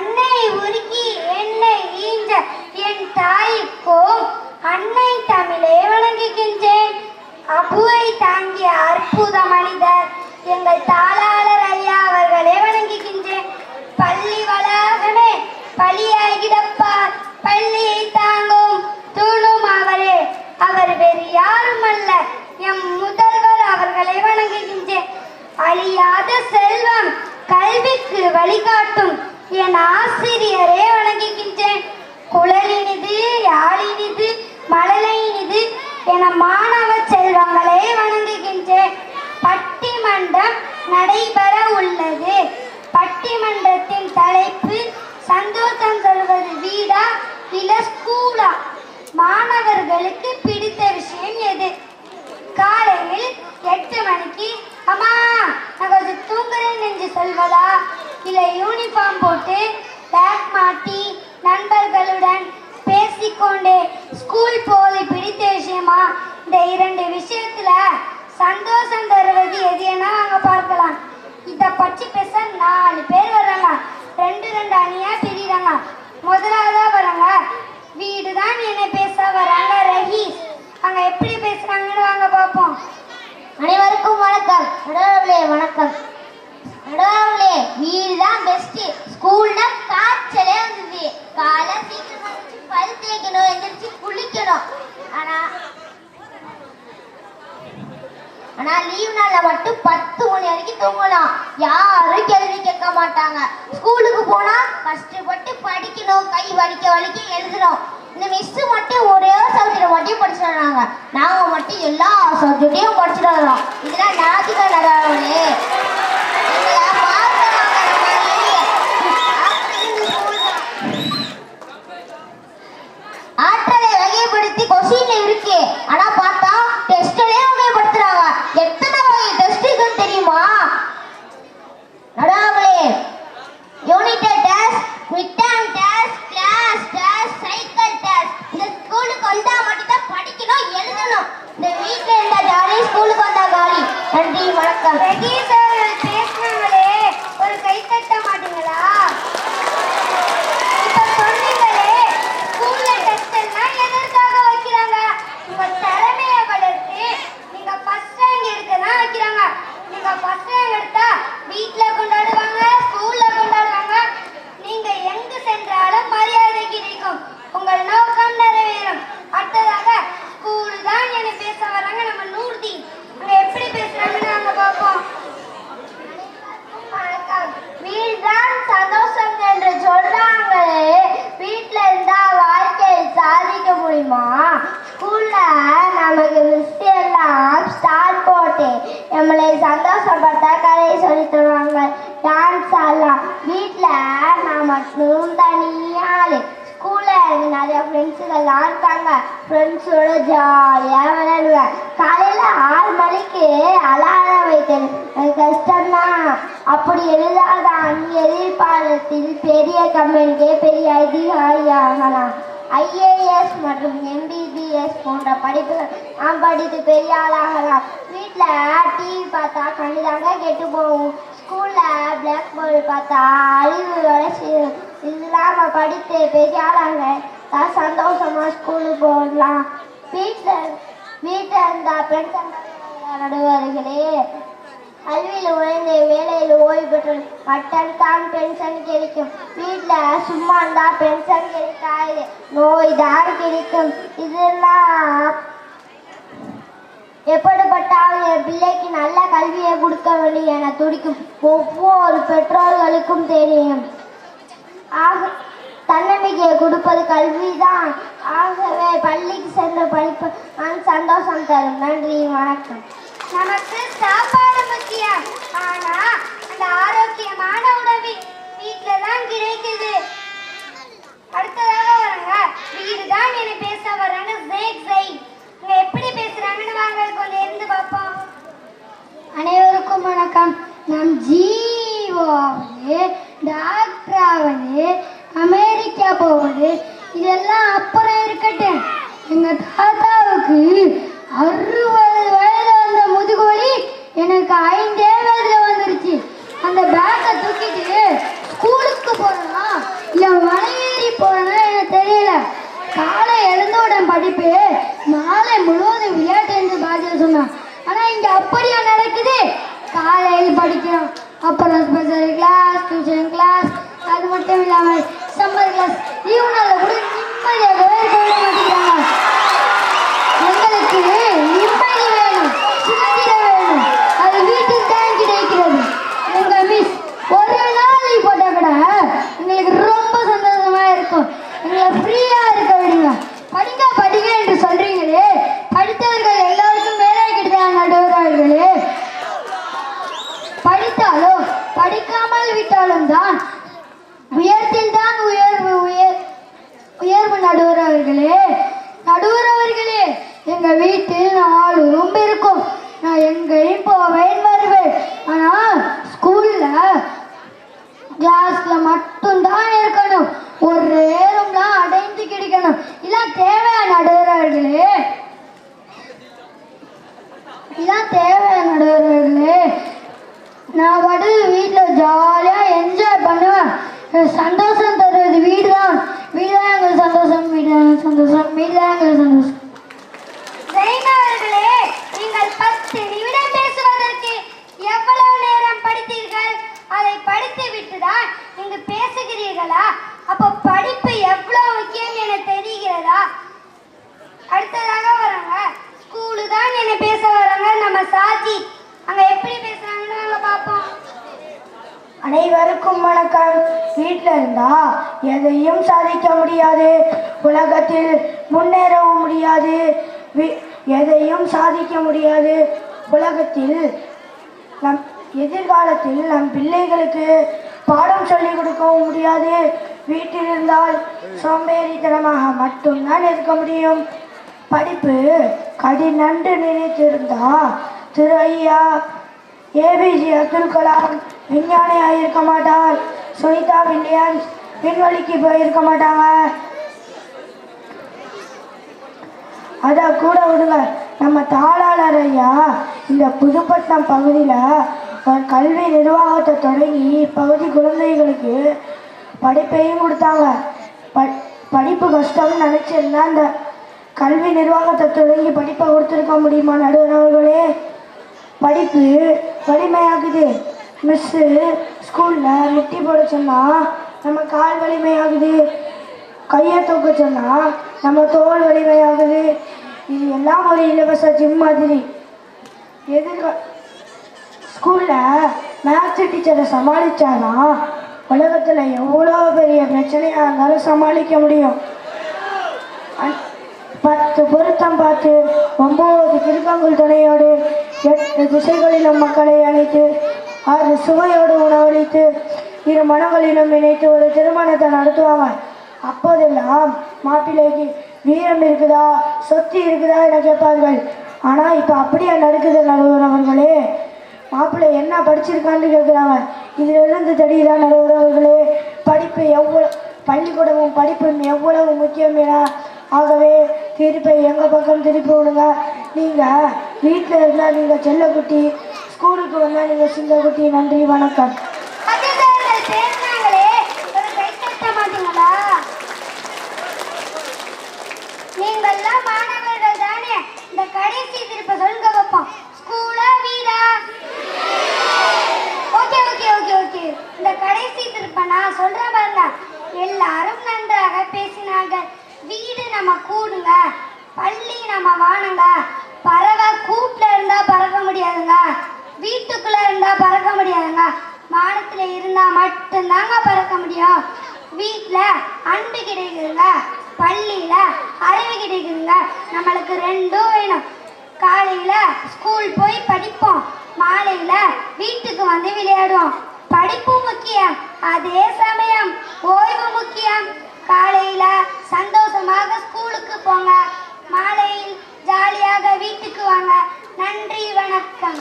மண்ணை உருக்கி என்னை ஈன்ற என் தாய்க்கும் அன்னை தமிழை வணங்குகின்றேன். அபுவை தாங்கிய அற்புத மனிதர் எங்கள் தாளாளர் ஐயா அவர்களை வணங்குகின்றேன். பள்ளி வளாகமே பழியாகிடப்பார், பள்ளியை தாங்கும் தூணும் அவரே, அவர் வேறு யாரும் அல்ல, எம் முதல்வர் அவர்களை வணங்குகின்றேன். அழியாத செல்வம் கல்விக்கு வழிகாட்டும் என் ஆசிரியரை வணங்குகின்றேன். குழலினிது யாழினிது மழலையினிது என மாணவ செல்வங்களை வணங்குகின்றேன். பட்டிமன்றம் நடைபெற உள்ளது. பட்டிமன்றத்தின் தலைப்பு சந்தோஷம் சொல்வது வீடா இல்ல ஸ்கூலா? மாணவர்களுக்கு பிடித்த விஷயம் எது? காலையில் 8 மணிக்கு அம்மா நான் கொஞ்சம் தூங்குறேன் என்று சொல்வதா, இல்லை யூனிஃபார்ம் போட்டு பேக் மாட்டி நண்பர்களுடன் பேசிக்கொண்டே ஸ்கூல் போது பிடித்த விஷயமா? இந்த 2 விஷயத்துல சந்தோஷம் தருவது எது என நாங்க பார்க்கலாம். இதை பற்றி பேச 4 பேர் வர்றாங்க. 2 அணியா பிரிறாங்க. முதலாவதா வராங்க வீடு தான் என்ன பேச வராங்க ரஹீஸ். அங்க எப்படி பேசுறாங்கன்னு வாங்க பார்ப்போம். அனைவருக்கும் வணக்கம். நடுவர்களே வணக்கம். நடுவர்களே, வீடு தான் பெஸ்ட். ஸ்கூல்னா காய்ச்சலே வந்தது. காலை சீக்கிரம் வந்துச்சு, பல் தேய்க்கணும், எந்திரிச்சு குளிக்கணும். ஆனா லீவ் நாள்ல மட்டும் 10 மணி வரைக்கும் தூங்கலாம். யாரும் கேள்வி கேட்க மாட்டாங்க. ஸ்கூலுக்கு போனா கஷ்டப்பட்டு படிக்கணும், கை வலிக்க வலிக்க எழுதணும். இந்த மிஸ் மட்டும் ஒரே சப்ஜெக்ட் மட்டும் படிச்சுடுறாங்க. நாங்க மட்டும் எல்லா சப்ஜெக்டையும் படிச்சுட்டு வரோம். இதெல்லாம் நாதிக நடாவே. ஆற்றலை வகைப்படுத்தி கொஸ்டின்ல இருக்கு. ஆனா பார்த்தா டெஸ்ட்லயே வகைப்படுத்துறாங்க. எத்தனை வகை டெஸ்ட் இருக்குன்னு தெரியுமா? நடாவளே, unit test, mid term test, class test, cycle test. இந்த ஸ்கூலுக்கு வந்தா மட்டும் தான் படிக்கணும், எழுதணும். இந்த வீட்ல இருந்தா ஜாலி, ஸ்கூலுக்கு வந்தா காலி. நன்றி, வணக்கம். பேசினாங்களே, ஒரு கை தட்ட மாட்டீங்களா? இப்ப சொன்னீங்களே ஸ்கூல்ல டெஸ்ட் எல்லாம் எதற்காக வைக்கிறாங்க? உங்க திறமையை வளர்த்து நீங்க ஃபர்ஸ்ட் ரேங்க் எடுக்கதான் வைக்கிறாங்க. நீங்க ஃபர்ஸ்ட் ரேங்க் எடுத்தா வீட்ல கொண்டாடுவாங்க, ஸ்கூல்ல கொண்டாடுவாங்க. நீங்க எங்கு சென்றாலும் மரியாதை கிடைக்கும். உங்கள் நோக்கம் நிறைவேறும். அடுத்ததாக ஸ்கூல் தான் என்ன பேச வராங்க நம்ம நூர்தி. அங்க எப்படி பேசுறாங்கன்னு நாங்க பார்ப்போம். வீடுதான் சந்தோஷம் என்று சொல்றாங்களே, வீட்டுல இருந்தா வாழ்க்கையை சாதிக்க முடியுமா? ஸ்கூல்ல நமக்கு மிஸ் எல்லாம் ஸ்டார் போட்டு நம்மளை சந்தோஷப்பட்டா கதையை சொல்லி தருவாங்க, டான்ஸ் ஆடலாம். வீட்டுல நான் மட்டும் தனியாளு. ஸ்கூல்ல எனக்கு நிறைய ஃப்ரெண்ட்ஸுகள்லாம் இருக்காங்க. ஃப்ரெண்ட்ஸோட ஜாலியாக விளையாடுவேன். காலையில் 6 மணிக்கு அலாரம் வைத்தது எனக்கு கஷ்டம்தான். அப்படி எழுதாதான் எதிர்பார்த்தில் பெரிய கம்பெனிக்கே பெரிய அதிகாரியாகலாம். IAS மற்றும் MBBS போன்ற படிப்புகள் நாம் படித்து பெரிய ஆளாகலாம். வீட்டில் டிவி பார்த்தா கண்டுதாங்க கெட்டு போகும். ஸ்கூலில் பிளாக் போர்டு பார்த்தா அறிவு வேலை செய்யும். இதெல்லாம் நம்ம படித்து பெரிய ஆளாங்க சந்தோஷமா ஸ்கூலுக்கு போடலாம். வீட்டில் இருந்தால் பென்ஷன் நடுவார்களே, கல்வியில் உழைந்த வேலையில் ஓய்வு பெற்று மட்டும் தான் பென்ஷன் கிடைக்கும். வீட்டில் சும்மா இருந்தால் பென்ஷன் கிடைக்காது, நோய் தான் கிடைக்கும். இதெல்லாம் எப்படிப்பட்டாலும் என் பிள்ளைக்கு நல்ல கல்வியை கொடுக்க வேண்டும் என துடிக்கும் ஒவ்வொரு பெற்றோர்களுக்கும் தெரியும். தன்னம்பிக்கையை கொடுப்பது கல்விதான். ஆகவே பள்ளிக்கு சென்று படிப்பு நான் சந்தோஷம் தரும். நன்றி, வணக்கம். நமக்கு சாப்பாடு முக்கியம், ஆனா அந்த ஆரோக்கியமான உணவு வீட்டுல தான் கிடைக்குது. அடுத்ததாக வராங்க வீடு தான் என்ன பேச வராங்க ஜெய்க் ஜெய். இங்க எப்படி பேசுறாங்கன்னு வாங்க கொஞ்சம் இருந்து பார்ப்போம். அனைவருக்கும் வணக்கம். நம் ஜீவாவது டாக்டராவது அமெரிக்கா போவது இதெல்லாம் அப்புறம் இருக்கட்டும். எங்க தாத்தாவுக்கு 60 வயது வந்த முதுகுவலி எனக்கு 5 வயதுல வந்துருச்சு. அந்த பேக்கை தூக்கிட்டு ஸ்கூலுக்கு போறோம்னா இல்லாமல் சம்மர் கிளாஸ் லீவு நாளில் கூட நிம்மதியாகவே இருக்க விட மாட்டேங்கிறாங்க. எங்களுக்கு நிம்மதி வேணும், சுதந்திரம் வேணும், அது வீட்டுக்கு தான் கிடைக்கிறது. எங்க மிஸ் ஒரு நாள் லீவ் போட்டா கூட எங்களுக்கு ரொம்ப சந்தோஷமா இருக்கும். எங்களை ஃப்ரீயா இருக்க விடுங்க. படிங்க படிங்க என்று சொல்றீங்களே, படித்தவர்கள் எல்லாருக்கும் வேலை கிடைத்தாங்க நடுவர்களே. படித்தாலும் படிக்காமல் விட்டாலும் தான் உயர்த்தில் தான் உயர்வு நடுவர் அவர்களே. நடுவர் அவர்களே, எங்க வீட்டில் 4 ரூம் இருக்கும். நான் எங்கேயும் போவேன் வருவேன். ஆனா ஸ்கூல்ல கிளாஸ்ல மட்டும்தான் இருக்கணும். ஒரே ரூம்ல அடைந்து கிடைக்கணும். இதான் தேவையா நடுவர் அவர்களே? இதான் தேவையா நடுவர் அவர்களே? நான் பாட்டு வீட்டில் ஜாலியாக என்ஜாய் பண்ணுவேன். சந்தோஷம் தருவது வீடு தான். வீடு தான் எங்களுக்கு சந்தோஷம், வீடு தான் சந்தோஷம், வீடு தான் எங்களுக்கு சந்தோஷம். அவர்களே, நீங்கள் 10 நிமிடம் பேசுவதற்கு எவ்வளவு நேரம் படித்தீர்கள்? அதை படித்து விட்டுதான் நீங்க பேசுகிறீர்களா? அப்போ படிப்பு எவ்வளவு முக்கியம் என தெரிகிறதா? அடுத்ததாக வராங்க ஸ்கூலு தான் என்ன பேச வராங்க நம்ம சாஜி. அங்க எப்படி பேசுறாங்கன்னு நாங்க பார்ப்போம். அனைவருக்கும் வணக்கம். வீட்டில் இருந்தா எதையும் சாதிக்க முடியாது, உலகத்தில் முன்னேறவும் முடியாது, எதையும் சாதிக்க முடியாது. உலகத்தில் நம் எதிர்காலத்தில் நம் பிள்ளைகளுக்கு பாடம் சொல்லிக் கொடுக்கவும் முடியாது. வீட்டில் இருந்தால் சோம்பேறித்தனமாக மட்டும்தான் இருக்க முடியும். படிப்பு கடினன்று நினைத்திருந்தா திரு ஐயா ஏபிஜே அப்துல் கலாம் விஞ்ஞானியாக இருக்க மாட்டார். சுனிதா வில்லியம்ஸ் விண்வெளிக்கு போயிருக்க மாட்டாங்க. அதை கூட விடுங்க, நம்ம தாளாளர் ஐயா இந்த புதுப்பட்டினம் பகுதியில் ஒரு கல்வி நிர்வாகத்தை தொடங்கி பகுதி குழந்தைகளுக்கு படிப்பையும் கொடுத்தாங்க. படிப்பு கஷ்டம்னு நினச்சிருந்தா அந்த கல்வி நிர்வாகத்தை தொடங்கி படிப்பை கொடுத்துருக்க முடியுமா நடுவர் அவர்களே? படிப்பு வலிமையாகுது. மிஸ்ஸு ஸ்கூலில் முட்டி போட சொன்னால் நம்ம கால் வலிமையாகுது, கையை தூக்க சொன்னால் நம்ம தோல் வலிமையாகுது. இது எல்லாம் ஒரு இலவச ஜிம் மாதிரி. ஸ்கூலில் மேத்ஸ் டீச்சரை சமாளித்தாதான் உலகத்தில் எவ்வளோ பெரிய பிரச்சனையாக இருந்தாலும் சமாளிக்க முடியும். 10 பொருத்தம் பார்த்து 9 திருக்கங்குள் துணையோடு 8 திசைகளிலும் மக்களை அழைத்து 6 சுவையோடு உணவளித்து 2 மனங்களிலும் இணைத்து ஒரு திருமணத்தை நடத்துவாங்க. அப்போதெல்லாம் மாப்பிள்ளைக்கு வீரம் இருக்குதா சொத்து இருக்குதா என கேட்பார்கள். ஆனால் இப்போ அப்படியே நடக்குது நடுவர் அவர்களே. மாப்பிள்ளை என்ன படிச்சிருக்கான்னு கேட்குறாங்க. இதிலிருந்து தெரியுதா நடுவர் அவர்களே படிப்பு பள்ளிக்கூடமும் படிப்பும் எவ்வளவு முக்கியம் என. ஆகவே திருப்பை எங்கள் பக்கம் திருப்பி விடுங்க. நீங்கள் வீட்டில் இருந்தால் நீங்கள் செல்லக்குட்டி, ஸ்கூலுக்கு வந்தால் நீங்கள் சிங்கக்குட்டி. நன்றி, வணக்கம். நீங்கள்லாம் மாணவர்கள் தானே? இந்த கடைசி திருப்ப சொல்லுங்க பார்ப்போம். ஸ்கூலா வீடா? Okay okay okay okay. இந்த கடைசி திருப்ப நான் சொல்றேன் பாருங்க. எல்லாரும் நன்றாக பேசினார்கள். வீடு நம்ம கூடுங்க, பள்ளி நம்ம வாணுங்க. பறவை கூட்டுல இருந்தா பறக்க முடியாதுங்க, வீட்டுக்குள்ள இருந்தா பறக்க முடியாதுங்க. வானத்துல இருந்தா மட்டும்தாங்க பறக்க முடியும். வீட்டுல அன்பு கிடைக்குதுங்க, பள்ளியில அறிவு கிடைக்குதுங்க. நம்மளுக்கு ரெண்டும் வேணும். காலையில ஸ்கூல் போய் படிப்போம், மாலையில வீட்டுக்கு வந்து விளையாடுவோம். படிப்பு முக்கியம், அதே சமயம் ஓய்வு முக்கியம். காலையில சந்தோஷமாக ஸ்கூலுக்கு போங்க, மாலையில் ஜாலியாக வீட்டுக்கு வாங்க. நன்றி, வணக்கம்.